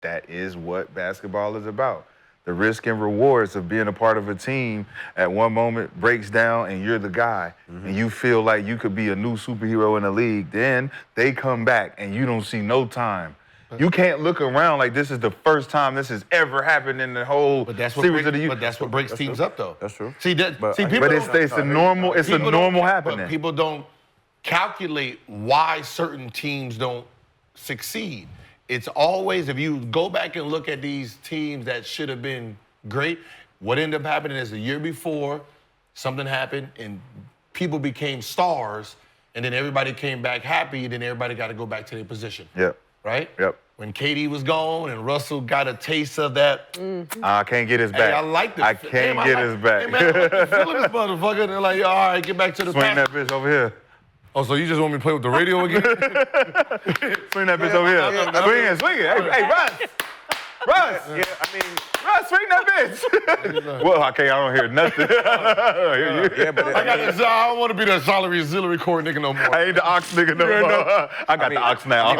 that is what basketball is about. The risk and rewards of being a part of a team at one moment breaks down and you're the guy and you feel like you could be a new superhero in the league. Then they come back and you don't see no time. You can't look around like this is the first time this has ever happened in the whole series of the year. But that's what breaks teams up, though. That's true. People. But it's a normal happening. But people don't calculate why certain teams don't succeed. It's always, if you go back and look at these teams that should have been great, what ended up happening is the year before, something happened and people became stars, and then everybody came back happy, and then everybody got to go back to their position. Yep. Right? Yep. When KD was gone and Russell got a taste of that. I can't get his back. Hey, I like this. I can't get his back. Hey, man, I like the feel of this motherfucker. And they're like, all right, get back to the Swing that bitch over here. Oh, so you just want me to play with the radio again? Swing that bitch over here. Swing it. Hey, Russ. Russ. Yeah, I mean, Russ, swing that bitch. Well, okay, I don't hear nothing. I don't want to be the auxiliary core nigga no more. I ain't the ox nigga no more. I got the ox now.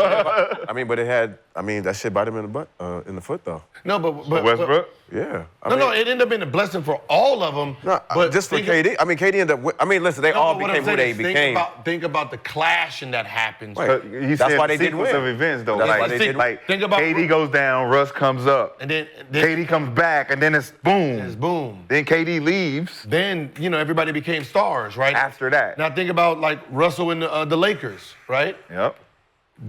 but it had. I mean, that shit bite him in the butt, in the foot though. No, but Westbrook. Yeah. No, it ended up being a blessing for all of them. No, but just for KD. I mean, KD ended up. I mean, listen, they all became who they became. Think about the clashing that happens. That's why they didn't win. Of events though. That's why they didn't. Like KD goes down, Russ comes up, and then KD comes back, and then it's boom. It's boom. Then KD leaves. Then everybody became stars, right? After that. Now think about like Russell and the Lakers, right? Yep.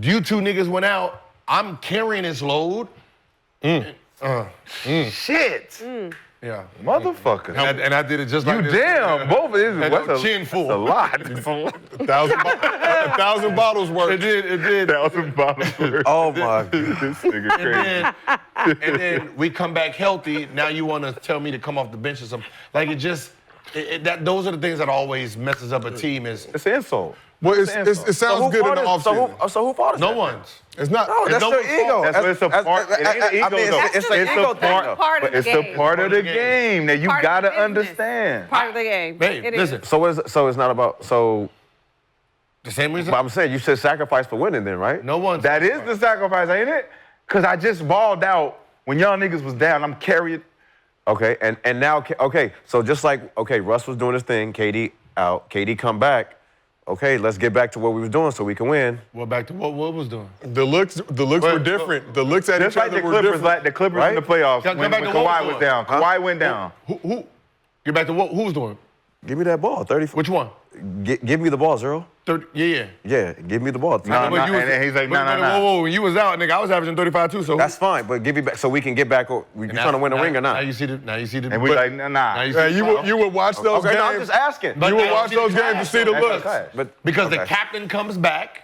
You two niggas went out. I'm carrying this load. Shit. Yeah. Motherfucker. And I did it just like this. Damn, both of these. That's a chin full. That's a lot. 1,000 bottles worth. It did. 1,000 bottles worth. Oh my God. This nigga crazy. And then we come back healthy. Now you want to tell me to come off the bench or something. Like those are the things that always messes up a team is. It's an insult. Well, it sounds good in the offseason. So who fought us? No one's. It's not. No, that's their ego. It's a part. It ain't an ego though. It's an ego thing. It's a part of the game that you gotta understand. Part of the game. Babe, listen. So it's not about the same reason. But I'm saying you said sacrifice for winning, then, right? No one. That is the sacrifice, ain't it? Cause I just balled out when y'all niggas was down. I'm carrying. Okay, and now so just like Russ was doing his thing, KD out, KD come back. Okay, let's get back to what we was doing so we can win. Well, back to what was doing. The looks were different. The looks at each other were different. Like the Clippers right? in the playoffs Come when back to Kawhi what was down. Kawhi went down. Who? Get back to what? Who was doing? Give me that ball, 30. Which one? Give me the ball, Zero. 30. Yeah. Yeah, give me the ball. And he's like, no. Whoa, when you was out, nigga, I was averaging 35 too. So that's fine, but give me back so we can get back. We trying to win a ring or not? Now you see the. And we like, nah. You would watch those games. No, I'm just asking. You would watch those games to see the looks. Because the captain comes back,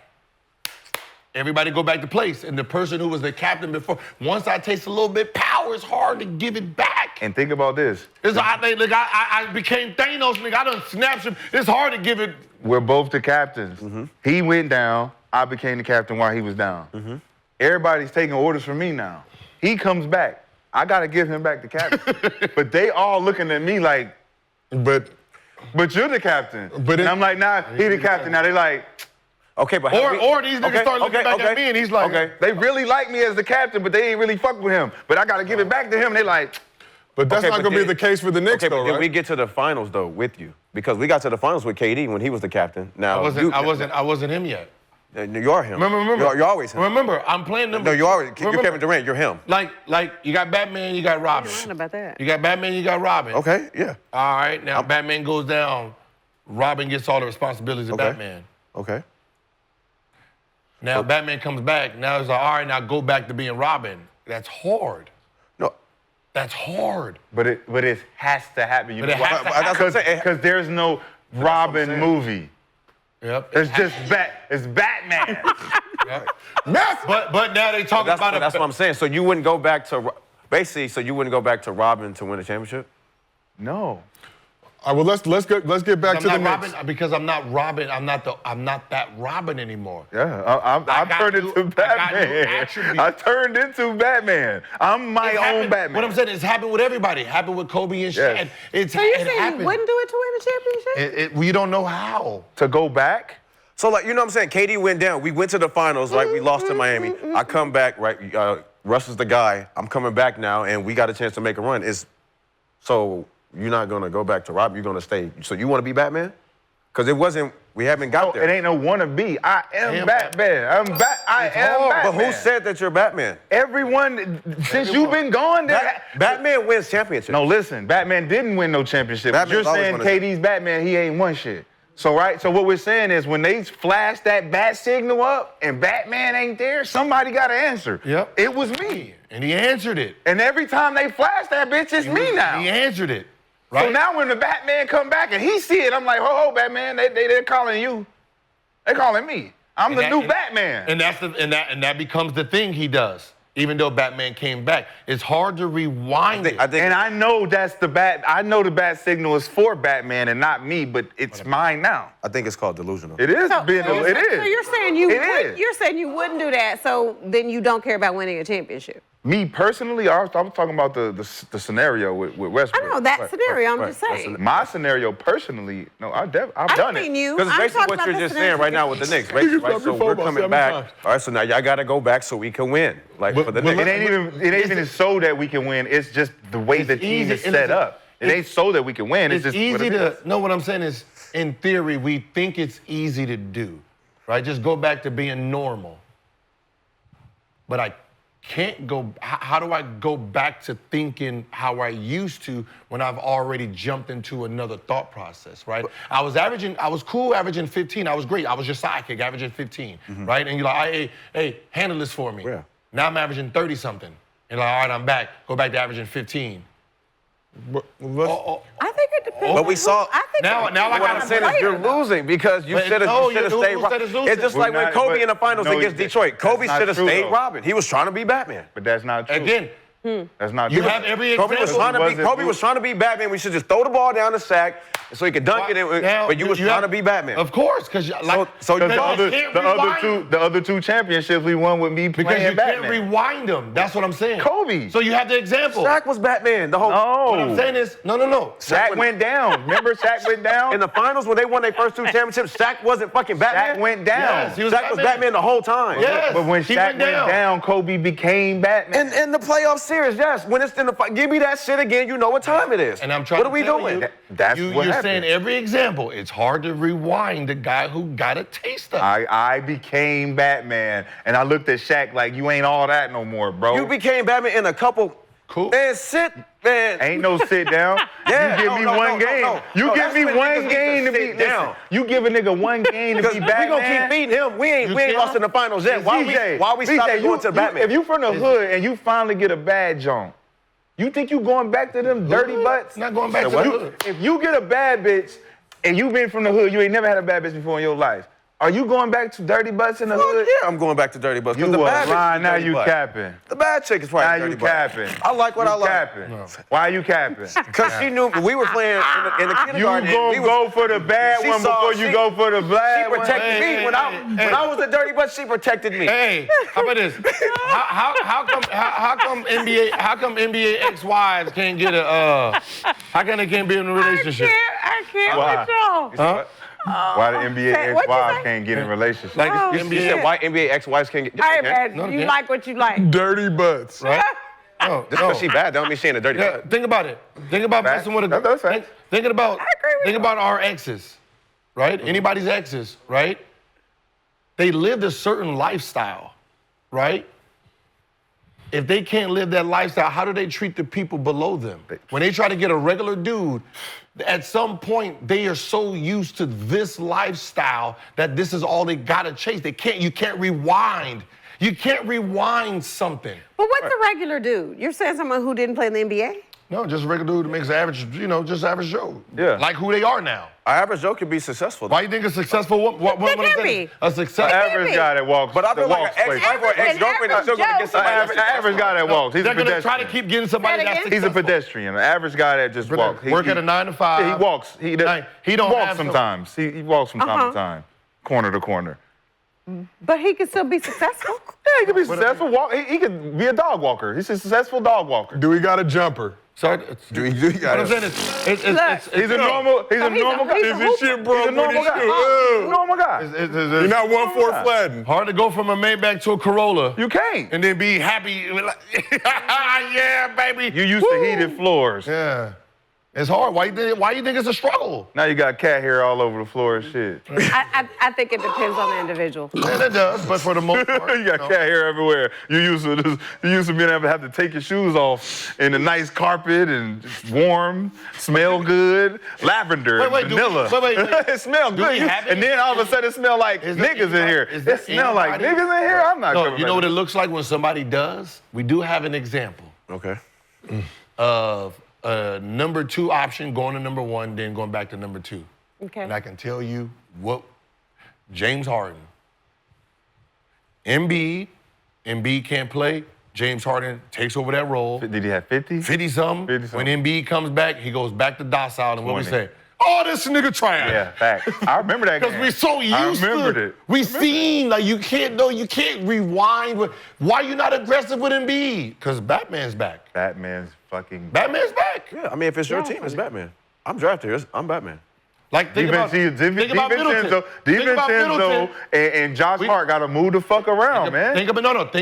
everybody go back to place, and the person who was the captain before. Once I taste a little bit power, it's hard to give it back. And think about this. I became Thanos, nigga. I done snapped him. It's hard to give it. We're both the captains. He went down. I became the captain while he was down. Everybody's taking orders from me now. He comes back. I got to give him back the captain. But they all looking at me like, but you're the captain. And I'm like, nah, he the captain. Now they like, okay, but or these niggas start looking back at me and he's like, they really like me as the captain, but they ain't really fuck with him. But I got to give it back to him. They like. But that's not going to be the case for the Knicks, though, right? Did we get to the finals, though, with you? Because we got to the finals with KD when he was the captain. Now I wasn't him yet. You are him. Remember. You're always him. Remember, I'm playing number. No, you're Kevin Durant. You're him. Like you got Batman, you got Robin. I don't know about that. You got Batman, you got Robin. Okay, yeah. All right, now Batman goes down. Robin gets all the responsibilities of Batman. Okay. Now Batman comes back. Now it's like, all right, now go back to being Robin. That's hard. No. That's hard. But it has to happen. You But it has to happen. Because there's no Robin movie. Yep. It's just Batman. Yep. But now they talking about it. That's what I'm saying. So you wouldn't go back to so you wouldn't go back to Robin to win a championship? No. All right, well, let's get back to the Knicks. Because I'm not Robin. I'm not that Robin anymore. Yeah, I turned into Batman. I turned into Batman. I'm my own Batman. What I'm saying is, happened with everybody. It happened with Kobe and Shaq. Yes. So you're saying you wouldn't do it to win a championship? We don't know how. To go back? So, like, you know what I'm saying? KD went down. We went to the finals, right? We lost to Miami. I come back, right? Russ is the guy. I'm coming back now, and we got a chance to make a run. So you're not gonna go back to Rob. You're gonna stay. So you want to be Batman? Because it wasn't. We haven't got there. It ain't no wannabe. I am Batman. I am Batman. But who said that you're Batman? Everyone, since you've been gone, Batman wins championships. No, listen, Batman didn't win no championship. Batman's You're saying always KD's Batman, he ain't won shit. So, right? So what we're saying is when they flash that bat signal up and Batman ain't there, somebody got to answer. Yep. It was me. And he answered it. And every time they flash that bitch, it's me now. He answered it. Right? So now when the Batman come back and he see it, I'm like, ho, Batman, they're calling you. They're calling me. I'm the new Batman. And that becomes the thing he does. Even though Batman came back, it's hard to rewind it. And I know that's the bat. I know the bat signal is for Batman and not me, but it's mine now. I think it's called delusional. It is being. It is. So you're saying you're saying you wouldn't do that. So then you don't care about winning a championship. Me personally, I'm talking about the scenario with Westbrook. I know that scenario. I'm just saying. My scenario personally, no, I've done it. Because it's basically what you're just saying right now with the Knicks. Basically, right? So we're coming back. All right, so now y'all got to go back so we can win. Like for the Knicks. It ain't even so that we can win. It's just the way the team is set up. It ain't so that we can win. It's just easy to. No, what I'm saying is, in theory, we think it's easy to do, right? Just go back to being normal. But I can't go. How do I go back to thinking how I used to when I've already jumped into another thought process, right? I was cool averaging 15. I was great. I was your sidekick averaging 15, right? And you're like, hey, handle this for me. Yeah. Now I'm averaging 30 something. And like, all right, I'm back. Go back to averaging 15. I think it depends. But we saw. Now I What I'm saying is you're losing because you should have stayed. It's just like when Kobe in the finals against Detroit. Kobe should have stayed Robin. He was trying to be Batman. But that's not true. Again, that's not you true. have every Kobe example. was trying to be Batman. We should just throw the ball down the sack so he could dunk it in. But you was trying to be Batman. Of course, because the other two championships we won with me playing because you Batman. can't rewind them. That's what I'm saying. Kobe. So you have the example. Shaq was Batman the whole. What I'm saying is, no. Shaq went down. Remember Shaq went down? In the finals when they won their first two championships, Shaq wasn't fucking Batman. Shaq went down. Yes, he was Shaq was Batman the whole time. Yes, But when he Shaq went down, Kobe became Batman. In the playoff series, yes. When it's in the give me that shit again, you know what time it is. And I'm trying what are to we tell doing? you, That's what you're happened. saying every example. It's hard to rewind the guy who got a taste of it. I became Batman, and I looked at Shaq like, you ain't all that no more, bro. You became Batman in a couple. Cool. Man, man. Ain't no sit down. Yeah, you give me one game. You give me one game to be down. You give a nigga one game to be Batman. We gonna keep beating him. We ain't lost in the finals yet. Why we stop going to Batman? If you from the hood and you finally get a bad joint, you think you going back to them dirty butts? Not going back to the hood. If you get a bad bitch and you been from the hood, you ain't never had a bad bitch before in your life. Are you going back to dirty butts in the hood? Yeah, I'm going back to dirty butts. You the bad lying, now dirty you butt. capping. The bad chick is probably Now dirty you butt. capping. I like what I like. Capping. No. Why you capping? Because she knew we were playing in the kindergarten. You gonna go for the bad one before you go for the bad one? She protected me. When I was a dirty butt, she protected me. Hey, how about this? How come NBA ex-wives can't get a how come they can't be in a relationship? I can't with y'all. Huh? Why the NBA ex-wives can't get in relationships? Like You said why NBA ex-wives can't get? All right, man. You like what you like. Dirty butts. Right? Just because she bad, don't mean she ain't a dirty butt. Think about it. Think about messing with a girl. That's right. Thinking about with you. our exes, right? Anybody's exes, right? They lived a certain lifestyle, right? If they can't live that lifestyle, how do they treat the people below them? When they try to get a regular dude, at some point they are so used to this lifestyle that this is all they gotta chase. You can't rewind. You can't rewind something. But what's a regular dude? You're saying someone who didn't play in the NBA? No, just a regular dude who makes average, just average Joe. Yeah. Like who they are now. Average Joe can be successful. Why you think a successful woman? They can be. A successful Average guy that walks. But I feel like an places. ex-wife or ex-girlfriend is still going to get somebody. Average guy that walks. He's a They're gonna pedestrian. try to keep getting somebody that's He's a successful. pedestrian. An average guy that just walks. Work at a 9 to 5. Yeah, he walks. He don't walks have sometimes. He walks from time to time, corner to corner. But he could still be successful. Yeah, he could be successful. He could be a dog walker. He's a successful dog walker. Do we got a jumper? Sorry. You What I'm saying is, Look, He's a normal guy. Is this shit broke? He's a normal guy. He's He's a normal guy. You're not 1-4 flattened. hard to go from a Maybach to a Corolla. You can't. And then be happy. Like, yeah, baby. You used to heated floors. Yeah. It's hard. Why you think it's a struggle? Now you got cat hair all over the floor and shit. I think it depends on the individual. And it does, but for the most part. You got cat hair everywhere. You used to being able to have to take your shoes off in a nice carpet and it's warm, smell good, lavender, Wait, vanilla. wait. It smells good. And then all of a sudden it smells like niggas in here. It smells like niggas in here. I'm not No, coming you know what back. it looks like when somebody does? We do have an example Okay. of a number 2 option going to number 1, then going back to number 2. Okay. And I can tell you what James Harden. Embiid can't play. James Harden takes over that role. Did he have 50? 50-something. 50-something. When Embiid comes back, he goes back to docile. And what we 20. say? Oh, this nigga trash. Yeah, fact. I remember that game. Because we're so used I remembered to it. We seen, like, you can't rewind. Why you not aggressive with Embiid? Because Batman's back. Batman's fucking... Batman's back. Yeah, I mean, if it's your team, it's Batman. I'm drafted here. I'm Batman. Like, think about Middleton. DiVincenzo and Josh Hart got to move the fuck around, man. Think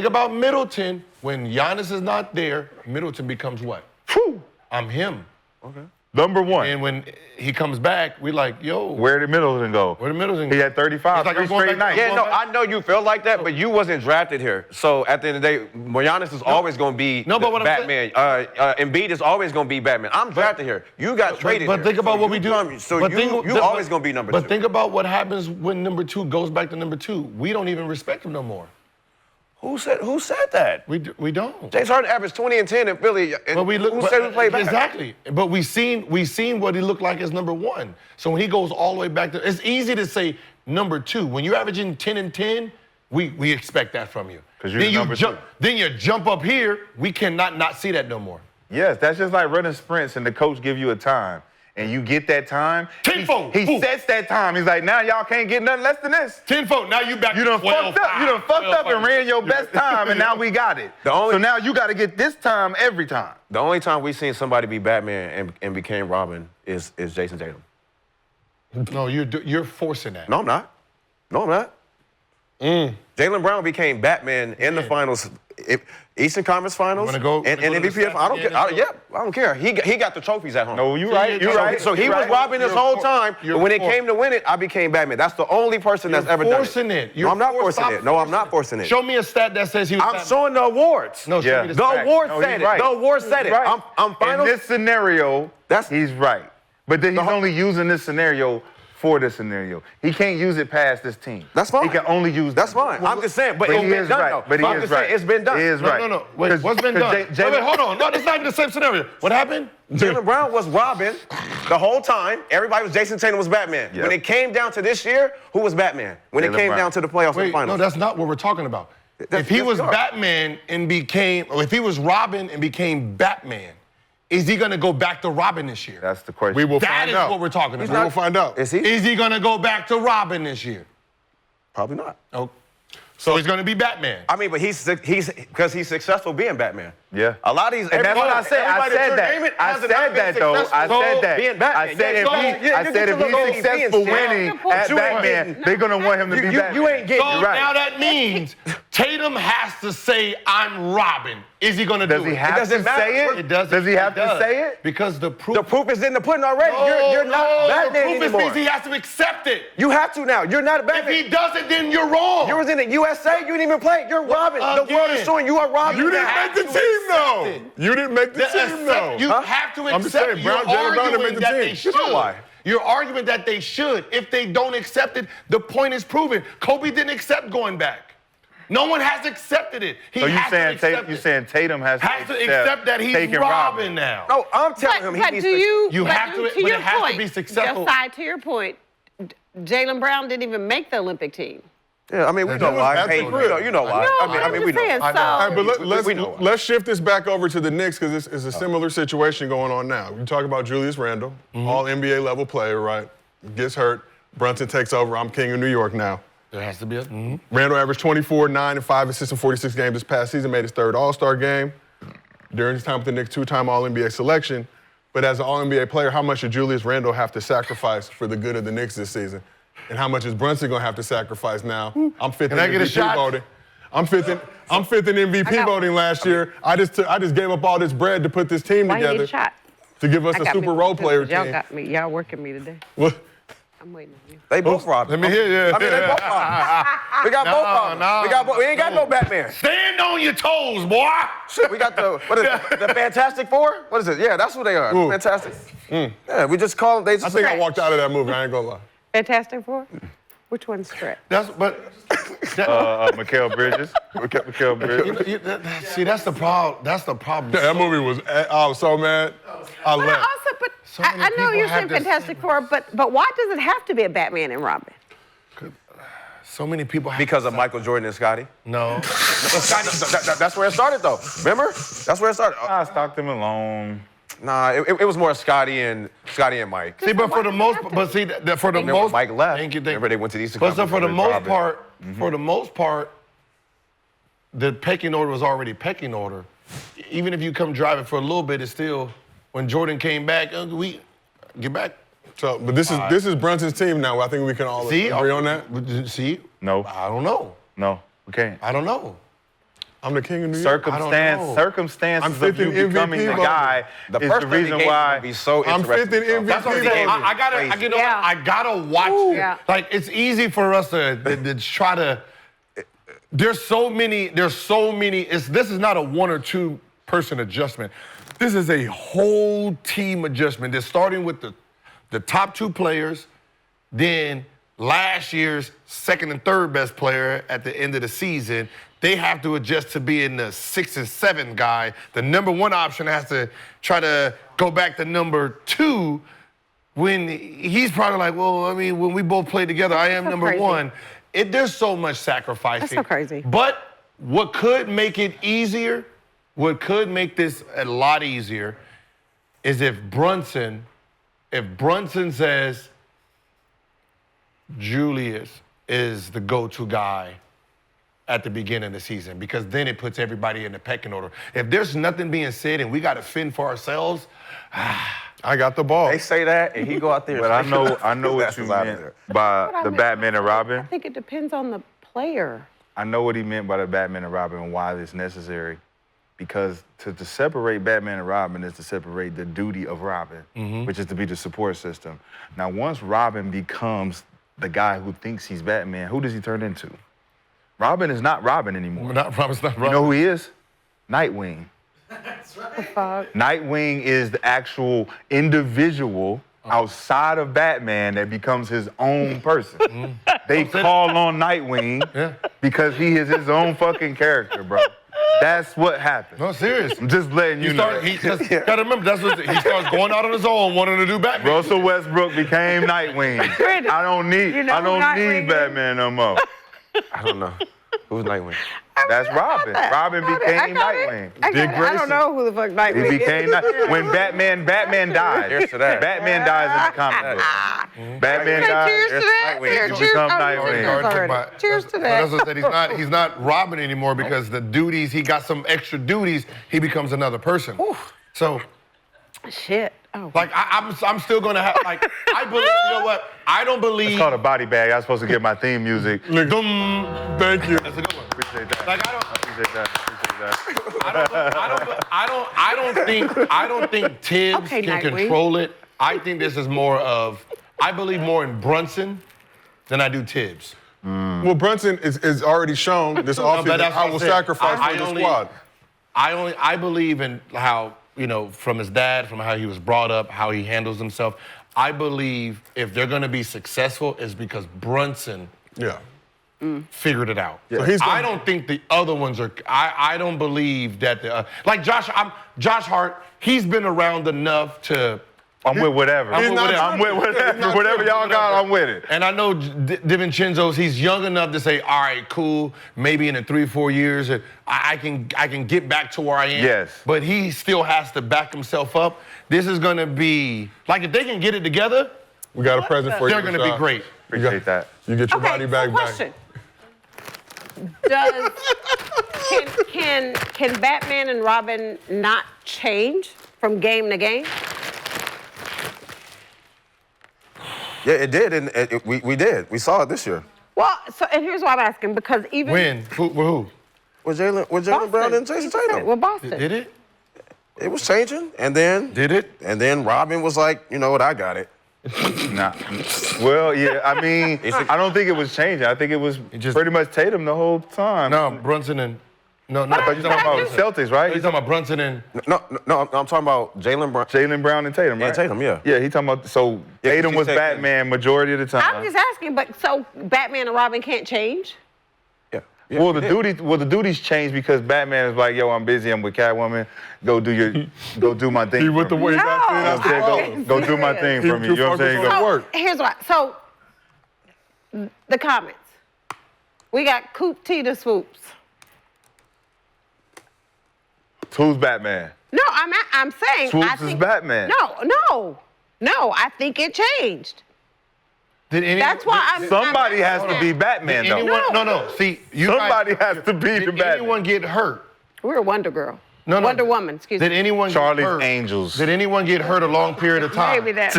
about Middleton. When Giannis is not there, Middleton becomes what? Whew. I'm him. Okay. Number 1. And when he comes back, we like, yo. Where did Middleton go? Where did Middleton He go? had 35 It's like, three I'm going straight back- nights. Yeah, no, I know you feel like that, but you wasn't drafted here. So at the end of the day, Giannis is always going to be but what I'm Batman. Embiid is always going to be Batman. I'm drafted here. You got traded But here. think about So what we you do. come- So But you always going to be number 2. But think about what happens when number 2 goes back to number 2. We don't even respect him no more. Who said that? We don't. James Harden averaged 20 and 10 in Philly. And But we look. who said we played back? Exactly. But we seen what he looked like as number 1. So when he goes all the way back to, it's easy to say number 2. When you're averaging 10 and 10, we expect that from you. 'Cause you're number 2. Then you jump up here. We cannot not see that no more. Yes, that's just like running sprints and the coach give you a time. And you get that time. Tenfold. He Boom. sets that time. He's like, now y'all can't get nothing less than this. 10-4. Now you back You to done 12, fucked up. You done fucked up and ran your best time, and now we got it. So now you got to get this time every time. The only time we've seen somebody be Batman and became Robin is Jason Tatum. No, you're forcing that. No, I'm not. No, I'm not. Jaylen Brown became Batman in the finals, Eastern Conference Finals, Wanna go and to the MVP. I don't stats care. again? I don't care. He got the trophies at home. No, you're right. You're right. So he You're was right. Robin this You're whole time, you're but when it for- came to win it, I became Batman. That's the only person that's ever done it. forcing it. No, I'm not You're forcing it. No, I'm not forcing it. Show me a stat that says he was I'm Batman. showing the awards. No, show Yeah. me the The stat. award No, said he's it. right. The award said He's it. right. I'm finals. In this scenario, he's right. But then he's only using this scenario for this scenario. He can't use it past this team. That's fine. He can only use That's fine. I'm just saying, but But it's he been is done, right. though. But he I'm is just saying, right. it's been done. He is No, right. no. Wait, what's been done? Wait, hold on. No, that's not even the same scenario. What happened? Jaylen Brown was Robin the whole time. Everybody was Jason Tatum was Batman. Yep. When it came down to this year, who was Batman? When it Jaylen came Brown. down to the playoffs and Wait, finals. no, that's not what we're talking about. If he yes, was we are. Batman and became, or if he was Robin and became Batman, is he gonna go back to Robin this year? That's the question. We will That find is out. what we're talking We about. will find out. Is he? Is he gonna go back to Robin this year? Probably not. Oh, so he's gonna be Batman. I mean, but he's because he's successful being Batman. Yeah. A lot of these. And that's what I said. I said that. I said that though. I said that. Being Batman. I said if you he's successful winning at Batman, they're gonna want him to be Batman. You ain't getting So it right. now that means Tatum has to say, I'm Robin. Is he gonna do it? Does he have to doesn't matter. say it? It does. Does he have It does. to say it? Because the proof. The proof is in the pudding already. You're not Batman the proof anymore. means he has to accept it. You have to now. You're not If Batman. he doesn't, then you're wrong. You was in the USA. You didn't even play. You're Robin. The world is Again. showing you are Robin. You didn't now. make the team, though. You didn't make the team, though. You have to I'm just accept saying, it. You're Jaylen Brown didn't arguing make the that team. they You should. know why. You're arguing that they should. If they don't accept it, the point is proven. Kobe didn't accept going back. No one has accepted it. He So you has to saying accept you it. saying Tatum has to accept that he's taking Robin now. No, I'm telling him he But needs do to. you? but your it has point, to be successful. Just side to your point, Jaylen Brown didn't even make the Olympic team. Yeah, I mean, we know was why. after Hey, Chris. you know why. No, I mean, we know. saying, I know. so. All right, but We know why. let's shift this back over to the Knicks because it's a similar situation going on now. We talk about Julius Randle, all NBA level player, right? Gets hurt. Brunson takes over. I'm king of New York now. There has to be a. Randle averaged 24, 9, and 5 assists in 46 games this past season, made his third All-Star game. during his time with the Knicks, 2-time All-NBA selection. But as an All-NBA player, how much should Julius Randle have to sacrifice for the good of the Knicks this season? And how much is Brunson gonna have to sacrifice now? I'm fifth in Can I get a MVP shot? voting. I'm fifth in MVP voting last year. I just gave up all this bread to put this team Why you together get shot? to give us I a got super me role too, player 'cause y'all team. got me. Y'all working me today. Well, I'm waiting on you. They both robbed. Let me hear you. I mean, they both robbed. We got both of them. no, We ain't got no Batman. Stand on your toes, boy. Shit, we got what is it, the Fantastic Four? What is it? Yeah, that's who they are. Ooh. Fantastic. Yeah, we just call them. They just I think I walked out of that movie. I ain't gonna lie. Fantastic Four? Which one's Stretch? Mikal Bridges. Mikal Bridges. See, that's the problem. That's the problem. That movie was. I was so mad. I But left. also, So many I know people you're have saying this- Fantastic Four, but why does it have to be a Batman and Robin? So many people have because of Michael Jordan and Scotty. No. That's where it started, though. Remember? That's where it started. Stockton Malone. Nah, it was more Scotty and Mike. See, but for the most, for the Remember most, Mike left. Thank you. Remember they went to the Eastern But so Conference for the with most Robin. part, the pecking order was already pecking order. Even if you come driving for a little bit, it's still when Jordan came back. We get back. So, but this is Brunson's team now. I think we can all agree on that. See? No. I don't know. No, we can't. I don't know. I'm the king of New York. Circumstances I'm of fifth you in becoming MVP the guy The is first the reason why. be so I'm fifth in interesting. MVP. That's what I'm saying. I gotta watch it. Yeah. Like it's easy for us to try to. There's so many. This is not a one or two person adjustment. This is a whole team adjustment. They're starting with the top two players, then last year's second and third best player at the end of the season. They have to adjust to being the 6 and 7 guy. The number one option has to try to go back to number 2 when he's probably like, well, I mean, when we both play together, I am so number crazy. 1. There's so much sacrificing. That's so crazy. But what could make it easier, what could make this a lot easier is if Brunson says Julius is the go-to guy at the beginning of the season, because then it puts everybody in the pecking order. If there's nothing being said and we got to fend for ourselves, I got the ball. They say that, and he go out there. But I know what That's you what's out meant there. by What I the meant- Batman and I Robin. think it depends on the player. I know what he meant by the Batman and Robin and why it's necessary. Because to separate Batman and Robin is to separate the duty of Robin, which is to be the support system. Now, once Robin becomes the guy who thinks he's Batman, who does he turn into? Robin is not Robin anymore. Robin's not You know who he is? Nightwing. Fuck. Nightwing is the actual individual outside of Batman that becomes his own person. They call on Nightwing because he is his own fucking character, bro. That's what happened. No, serious. I'm just letting you know. Gotta remember, that's what he starts going out on his own, wanting to do Batman. Russell Westbrook became Nightwing. I don't need You know who Nightwing is? Batman no more. I don't know. Who's Nightwing? That's Robin. Robin became Nightwing. I don't know who the fuck Nightwing He is. became when Batman dies. Here's to that. Batman dies in the comic book. Batman dies. Cheers to that. Nightwing. You become Oh, Nightwing. already. Cheers to But that. as I said, he's not Robin anymore because the duties, he got some extra duties, he becomes another person. So, Shit. Oh. like, I'm still gonna have, like, I believe, you know what? I don't believe. It's called a body bag. I was supposed to get my theme music. Thank you. That's a good one. Appreciate that. Like, Appreciate that. I don't think Tibbs Okay, can Nightwing. control it. I think this is more of, I believe more in Brunson than I do Tibbs. Well, Brunson is already shown this but offseason. that's I what will I'm saying. sacrifice I for the only- squad. I believe in how, you know, from his dad, from how he was brought up, how he handles himself. I believe if they're gonna be successful, it's because Brunson Yeah. figured it out. So he's I gonna- don't think the other ones are. I don't believe that like Josh Hart. He's been around enough to. I'm with whatever. I'm with whatever. I'm with whatever. Whatever y'all got, I'm with it. And I know DiVincenzo's. He's young enough to say, all right, cool. Maybe in 3-4 years, I can get back to where I am. Yes. But he still has to back himself up. This is gonna be like if they can get it together, We got a present for you. they're gonna be Rashad. great. Appreciate that. You get your Okay, body bag so question. Does Can Batman and Robin not change from game to game? Yeah, it did, and we did. We saw it this year. Well, and here's why I'm asking, because even When? Who? With Jaylen Brown and Jason Tatum. With Boston. Did it? It was changing, and then Did it? And then Robin was like, you know what, I got it. Nah. Well, yeah, I mean, I don't think it was changing. I think it was pretty much Tatum the whole time. No, Brunson and no. I thought you were talking about the Celtics, right? You talking about Brunson and No, I'm talking about Jaylen Brown. Jaylen Brown and Tatum, right? Yeah, Tatum, yeah. Yeah, he talking about, so Yeah, 'cause Tatum he was said- Batman majority of the time. I'm just asking, but so Batman and Robin can't change? Yeah. Well, he did. the duties changed because Batman is like, yo, I'm busy, I'm with Catwoman. Go do my thing. He with for the me. way No. I feel. I'm saying, go do my thing for me. You know what I'm saying? He Go- too work. Here's why. So, the comments. We got Coop T to Swoops. Who's Batman? No, I'm saying. Swoops I is think, Batman. No. I think it changed. did anyone? That's why I'm. Somebody has I'm, to be Batman, Did though. anyone? No. See, you Somebody guys, has to be the Did Batman. anyone get hurt? We're Wonder Girl. No. Wonder Woman. Excuse Did me. anyone Charlie's get hurt? Angels. Did anyone get hurt a long period of time? Maybe that.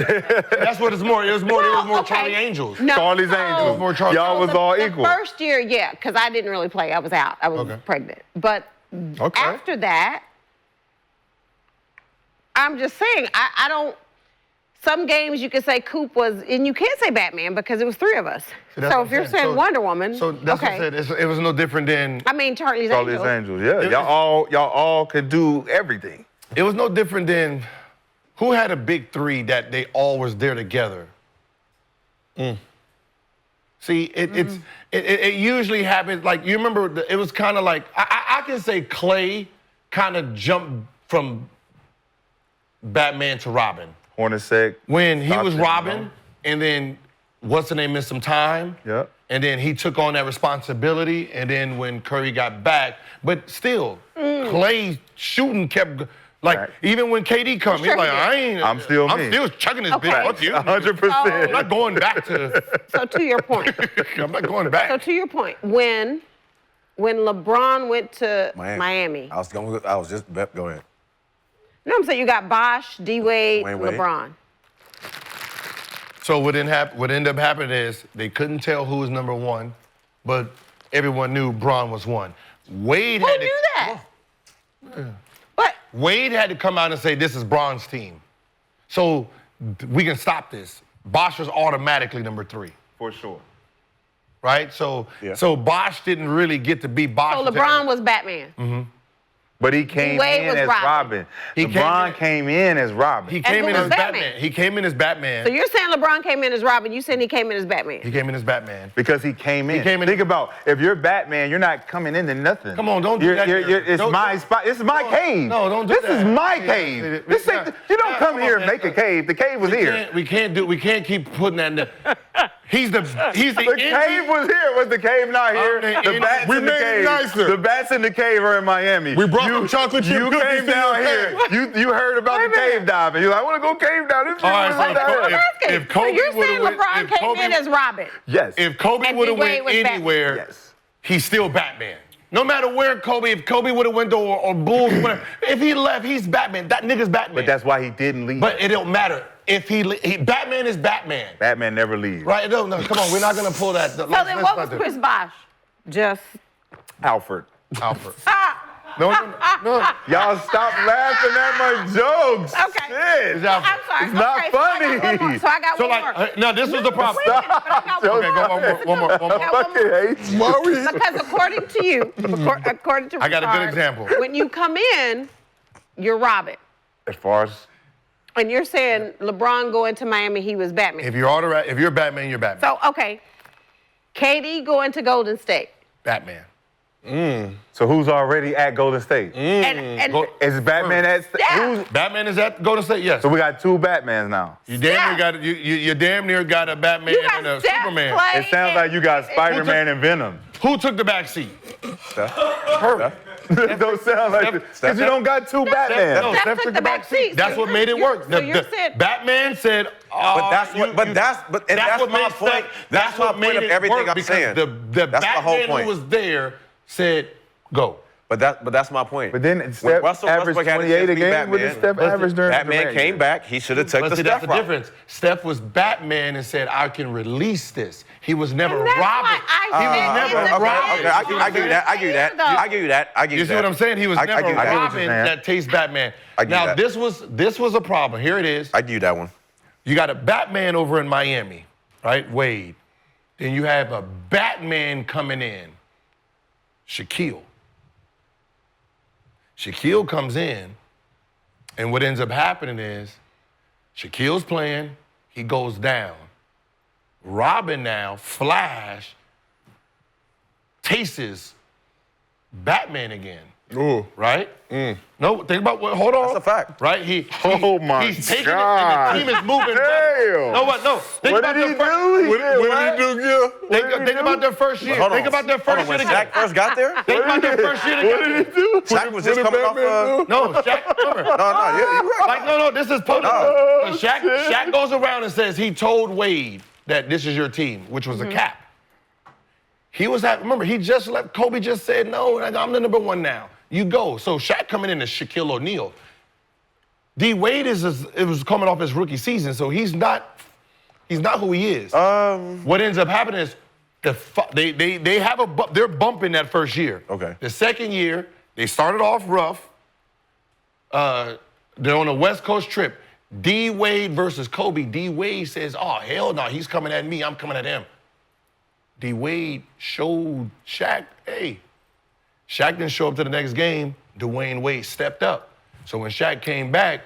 That's what it's more. It was more. it was more okay. Charlie Angels. No, Charlie's so- Angels. More Charlie- Y'all was the, all the equal. First year, yeah, because I didn't really play. I was out. I was Okay. pregnant. But Okay. after that, I'm just saying, I don't. Some games you could say Coop was, and you can't say Batman because it was three of us. See, that's So what if you're I'm saying. saying So- Wonder Woman, So that's okay. what I said. It was no different than. I mean, Charlie's Charlie's Angels. Angels, yeah. It- Y'all all could do everything. It was no different than who had a big three that they all was there together. See, it usually happens. Like you remember, it was kind of like I can say Clay kind of jumped from Batman to Robin Hornacek. when he was Stockton, Robin, you know? and then what's the name missed some time. Yep. And then he took on that responsibility, and then when Curry got back, but still, Clay shooting kept. Like, Right. even when KD come, he's Sure like, he did. I'm still me. still chucking this Okay. bitch. Fuck you. 100%. I'm not going back to. So to your point. I'm not going back. So to your point, when LeBron went to Miami, I was just go ahead. you know what I'm saying? You got Bosh, D Wade, Wayne Wade. LeBron. So what ended up happening is they couldn't tell who was number one, but everyone knew Bron was one. Wade Who had knew that? But Wade had to come out and say, this is Bron's team. So we can stop this. Bosh was automatically number three, For sure. right? So Yeah. so Bosh didn't really get to be Bosh. so LeBron was Batman. But he came Wade in was as Robin. Robin. He LeBron came in as Robin. He came who in was as Batman? Batman. He came in as Batman. So you're saying LeBron came in as Robin. You saying he came in as Batman. He came in as Batman. Because he came in. came in- Think about, if you're Batman, you're not coming into nothing. Come on, don't do that here. It's Don't- my spot. This is my cave. No, don't do this that. This is my Yeah, cave. yeah, This yeah. ain't, you don't Yeah, come come here on, and make a man. cave. The cave was here. We can't keep putting that in the. He's the The indie- cave was here. Was the cave not here? the The indie- bats We in the made it cave. nicer. The bats in the cave are in Miami. We brought them chocolate chip You cookies came to down your here. cave. You heard about the cave diving. You're like, I want to go cave diving. This All right, shit so was down here. if Kobe so you're saying would've went- LeBron if came Kobe- in as Robin. Yes. If Kobe And would have D-Wade went was Batman. anywhere, Yes. he's still Batman. No matter where Kobe, if Kobe would have went to or Bulls, whatever, if he left, he's Batman. That nigga's Batman. But that's why he didn't leave. But it don't matter. If he Batman is Batman. Batman never leaves. Right? No, come on, we're not gonna pull that. So then what was Chris Bosh? Just Alfred. Alfred? ah. No. Y'all stop laughing at my jokes. Okay. Shit. It's Alfred. I'm sorry. It's not okay, So I got funny. one more. So I got So one like, more. no, this was the problem. Wait a minute, but I got one Okay, go more. one more. I got one I fucking more. hate you. Why are we? Because according to you, according to I got a good Richard, example. When you come in, you're Robin. As far as And you're saying LeBron going to Miami, he was Batman. If you're Batman, you're Batman. So, okay. KD going to Golden State. Batman. so who's already at Golden State? And Go- Is Batman at Yeah. who's Batman is at Golden State, yes. so we got two Batmans now. You damn near got you damn near got a Batman you got and a Steph, Superman. Clay, It sounds like you got Spider-Man and Venom. Who took the back seat? It don't sound like because you don't got two Batmans. No, Steph took the back seat. That's what made it work. So you're saying Batman said, But that's what. That's what my made point. Steph- That's what my point made of it everything work I'm because saying. The That's my whole Batman point. who was there said, go. But that's my point. But then When Steph Russell averaged Westbrook had a 28 chance to a be game. What did Batman, Steph average during the Batman Durant came year? back. He should have took But the see, that's Steph the route. difference. Steph was Batman and said, I can release this. He was never And that's Robin. why I He was said never it's a Robin. Okay, I give you that. I give you that. I give you that. I give you You that. see what I'm saying? He was never I get what you're Robin saying. that tastes Batman. I get Now, that. this was a problem. Here it is. I give you that one. You got a Batman over in Miami, right? Wade. Then you have a Batman coming in, Shaquille. Shaquille comes in, and what ends up happening is Shaquille's playing, he goes down. Robin now, Flash, tastes Batman again. Ooh. Right? No, think about what. Hold on. That's a fact. Right? Oh, my he's taking God. it, and the team is moving. Damn. No, what? No. Think What about did he their first- do? What did he do, Gil? Think about their first year. Hold on. Think about their Hold first on, when year Shaq together. first got there? Think about their first year together. What did he do? Shaq was just What did coming off. Batman do? No, Shaq, remember. No, you're right. No, this is public. Oh, Shaq goes around and says he told Wade that this is your team, which was a cap. He was remember, he just left. Kobe just said, no, I'm the number one now. You go. So Shaq coming in as Shaquille O'Neal. D Wade it was coming off his rookie season, so he's not who he is. What ends up happening is they have they're bumping that first year. Okay. The second year, they started off rough. They're on a West Coast trip. D Wade versus Kobe. D Wade says, oh, hell no, he's coming at me, I'm coming at him. D Wade showed Shaq, hey. Shaq didn't show up to the next game. Dwayne Wade stepped up. So when Shaq came back,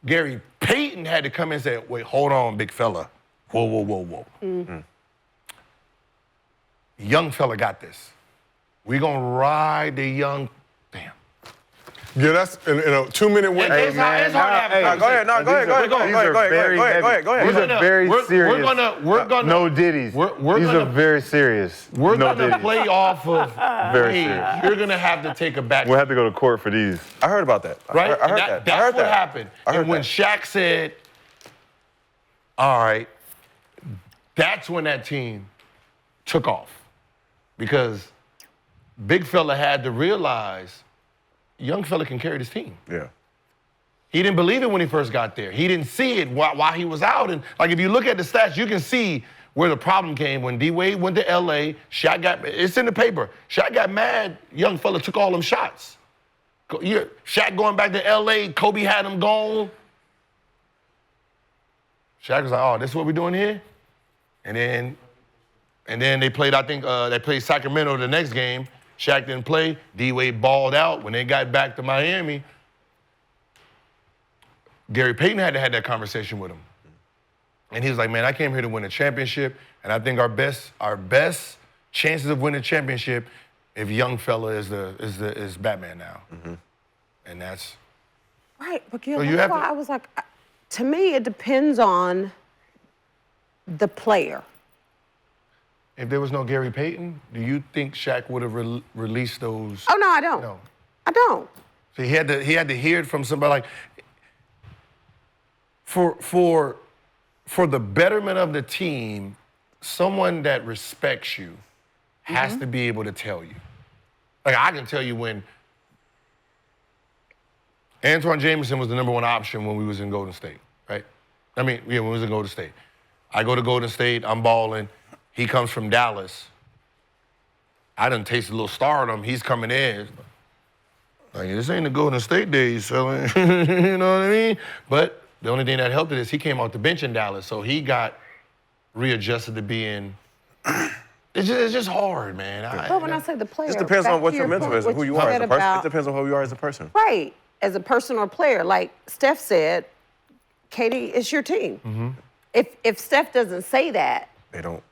Gary Payton had to come in and say, wait, hold on, big fella. Whoa, whoa, whoa, whoa. Young fella got this. We gonna ride the young, damn. Yeah, that's in a 2-minute win. It's hard to have a hey, Go ahead, no, go ahead, go ahead, go ahead, These go are ahead, very go ahead, go heavy. ahead, go ahead. These are very serious. We're gonna No ditties. we're These gonna- are very serious. We're no gonna ditties. play off of, Very hey, serious. you're gonna have to take a back. We'll have to go to court for these. I heard about that. Right? I heard And that. That's I heard what that. happened. I heard And when that. Shaq said, all right, that's when that team took off. Because big fella had to realize young fella can carry this team. Yeah. He didn't believe it when he first got there. He didn't see it while he was out. And like if you look at the stats, you can see where the problem came when D Wade went to LA. Shaq it's in the paper. Shaq got mad. Young fella took all them shots. Shaq going back to LA. Kobe had him gone. Shaq was like, oh, this is what we're doing here? And then they played, I think, they played Sacramento the next game. Shaq didn't play. D Wade balled out. When they got back to Miami, Gary Payton had to have that conversation with him. And he was like, man, I came here to win a championship, and I think our best chances of winning a championship if young fella is Batman now. And that's Right, but Gil, So you that's have why to- I was like, to me, it depends on the player. if there was no Gary Payton, do you think Shaq would have released those? Oh, no, I don't. No. I don't. So he had to hear it from somebody like for the betterment of the team, someone that respects you has to be able to tell you. Like I can tell you when Antoine Jameson was the number one option when we was in Golden State, right? I mean, yeah, when we was in Golden State. I go to Golden State, I'm balling. He comes from Dallas. I done tasted a little stardom. He's coming in. Like, this ain't the Golden State days, fella. You know what I mean? But the only thing that helped it is he came off the bench in Dallas, so he got readjusted to being. It's just hard, man. But when I say the player, It just depends back on what to your your mental point, is and what who you you are as said a person. about- It depends on who you are as a person. Right, as a person or player, like Steph said, Katie, it's your team. If Steph doesn't say that, They don't.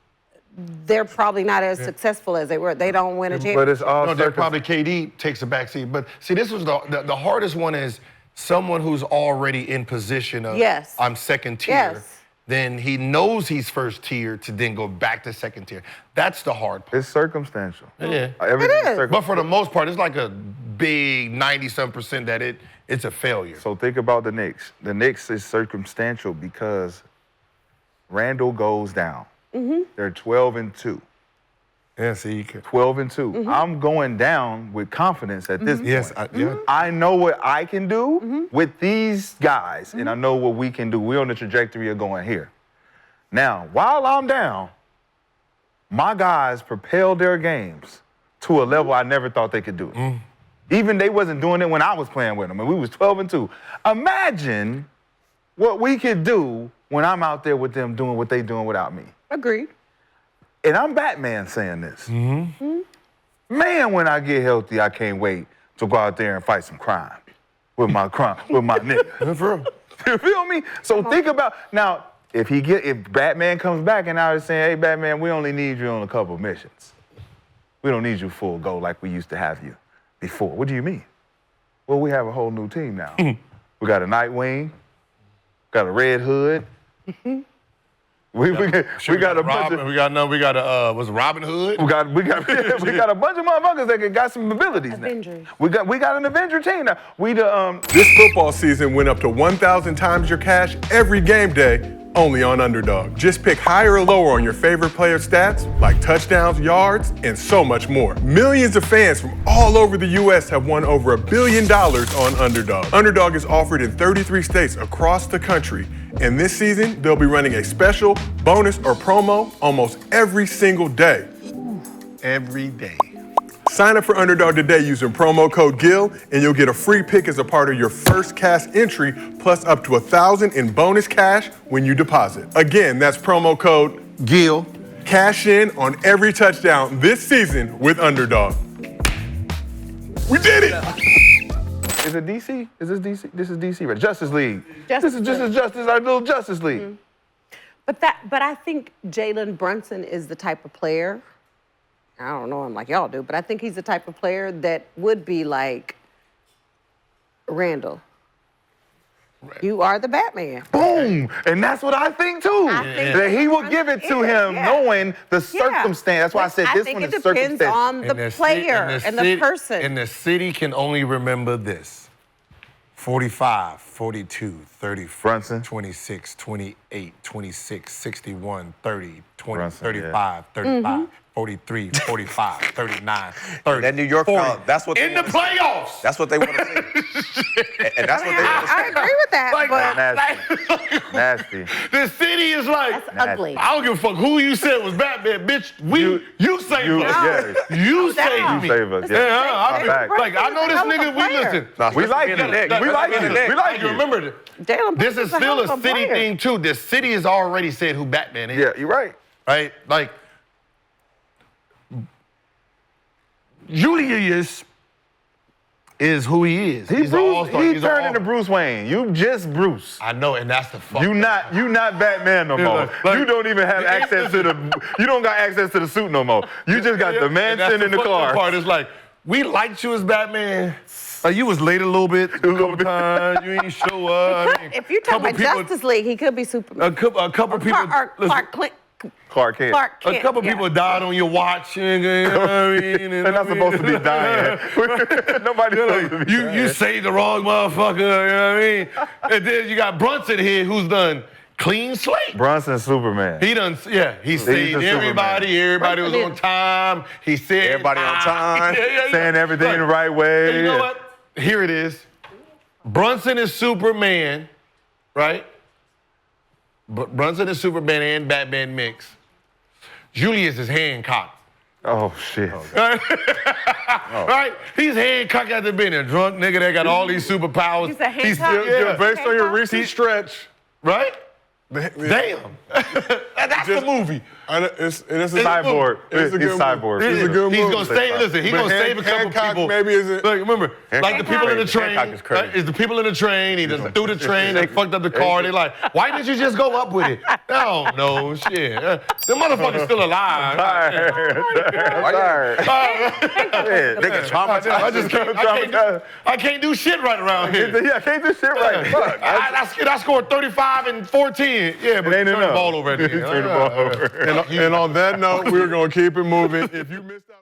they're probably not as successful as they were. They don't win a championship. But it's all No, they're probably KD takes a back seat. But see, this was the hardest one is someone who's already in position of Yes. I'm second tier. Yes. Then he knows he's first tier to then go back to second tier. That's the hard part. It's circumstantial. Yeah. Everything It is. circum- But for the most part, it's like a big 90-some% that it's a failure. So think about the Knicks. The Knicks is circumstantial because Randall goes down. They're 12-2. Yeah, see, you can. 12-2. I'm going down with confidence at this point. Yes, yeah. I know what I can do with these guys, and I know what we can do. We're on the trajectory of going here. Now, while I'm down, my guys propelled their games to a level I never thought they could do it. Even they wasn't doing it when I was playing with them, and we was 12-2. Imagine what we could do when I'm out there with them doing what they doing without me. Agreed. And I'm Batman saying this. Man, when I get healthy, I can't wait to go out there and fight some crime with my nigga. For real. You feel me? So think about now. If Batman comes back and I was saying, "Hey, Batman, we only need you on a couple missions. We don't need you full go like we used to have you before." What do you mean? Well, we have a whole new team now. We got a Nightwing, got a Red Hood. We got a bunch of. We got was it Robin Hood? We got a bunch of motherfuckers that got some abilities Avengers. now. We got an Avenger team now. This football season went up to 1,000 times your cash every game day, only on Underdog. Just pick higher or lower on your favorite player stats, like touchdowns, yards, and so much more. Millions of fans from all over the U.S. have won over $1 billion on Underdog. Underdog is offered in 33 states across the country, and this season, they'll be running a special, bonus, or promo almost every single day. Every day. Sign up for Underdog today using promo code GIL, and you'll get a free pick as a part of your first cash entry, plus up to $1,000 in bonus cash when you deposit. Again, that's promo code Gil. Cash in on every touchdown this season with Underdog. We did it! Is it DC? Is this DC? This is DC, right? Justice League. Justice This is Justice, our little Justice League. But I think Jalen Brunson is the type of player. I don't know him like y'all do, but I think he's the type of player that would be like Randall. Right. You are the Batman. Boom! And that's what I think too. I think that he will give it to him knowing the circumstance. That's why I said this one is circumstance. I think it depends on the player and the person. And the city can only remember this. 45, 42, 30, Brunson. 26, 28, 26, 61, 30, 20, Brunson, 35, 35, 43, 45, 39, 30. That New York 40. crowd, that's what In they the wanna see. playoffs. That's what they want to see. And that's what they want to see. I agree with that, Like, but Nasty. The city is like, that's ugly. I don't give a fuck who you said was Batman, bitch. You saved us. Yes. You saved You me. save us. Yeah, I'm back. like I know this nigga. We listen. Nah, We like you. Nick. We like you. We like You you. remember Jalen this Brunson's is still hell of a city player. thing too. The city has already said who Batman is. Yeah, you're right. Right? Like Julius is who he is. He's an all-star. He He's an turned all- into Bruce Wayne. You just Bruce. I know, and that's the fuck. You not Batman no more. like- You don't even have access to the. You don't got access to the suit no more. You just got the And that's mansion in the fucked up car. part is like, we liked you as Batman. Like you was late a little bit, a couple times. You ain't show up. I mean, If you're talking about couple Justice League, he could be Superman. a couple people. Or listen, Clark Kent. Clark Kent. Clark Kent. a couple people died on your watch. You know what I mean? They're not supposed to be dying. Nobody's supposed to be dying. You saved the wrong motherfucker. You know what I mean? And then you got Brunson here, who's done clean slate. Brunson Superman. He done, he saved the everybody. Superman. Everybody was on time. He said Everybody on time. Saying everything the right way. And you know what? Here it is. Brunson is Superman, right? Brunson is Superman and Batman mix. Julius is Hancock. Oh shit. Right? He's Hancock after being a drunk nigga that got all these superpowers. You said Hancock? Yeah. Based on your Hancock? recent stretch. Right? Damn. That's the movie. It's Cyborg. It's a He's good cyborg. movie. It's a good He's movie. gonna save. Listen, he's But gonna save a couple Hancock people. maybe isn't. Look, remember, like the people in the train. Hancock is crazy. Right? It's the people in the train. He just threw the train. They fucked up the car. They like, why didn't you just go up with it? Oh no, shit. The motherfucker's still alive. Tired. Nigga traumatized. I can't do shit right around here. Yeah, I can't do shit right. Fuck. I scored 35 and 14. Yeah, but It ain't you turned the enough. ball over at the end. Turn the ball over. And on that note, we're going to keep it moving. If you missed out on